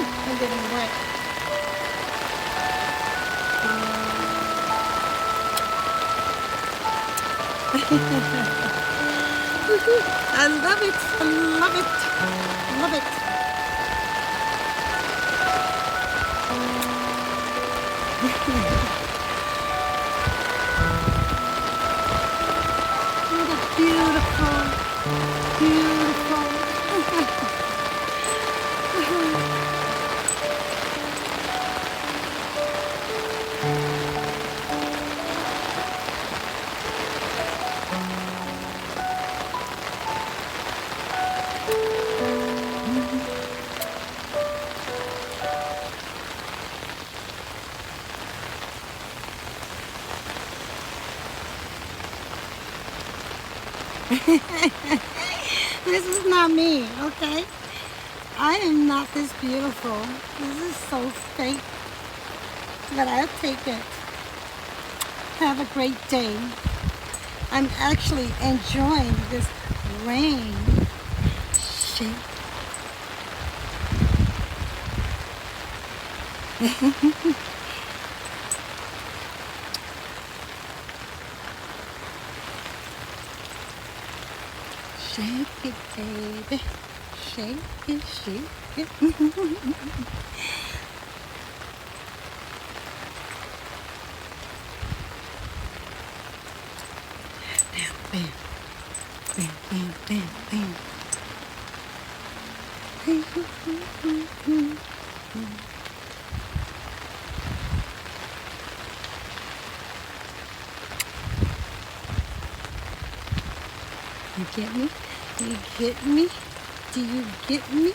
I'm getting wet. I love it. I love it. Love it. Look at beautiful, beautiful. This is not me, okay? I am not this beautiful. This is so fake. But I'll take it. Have a great day. I'm actually enjoying this rain. Shake. Shake it, baby. Shake it, shake it. Bam, bam, bam, bam, bam. You get me? Do you get me? Do you get me?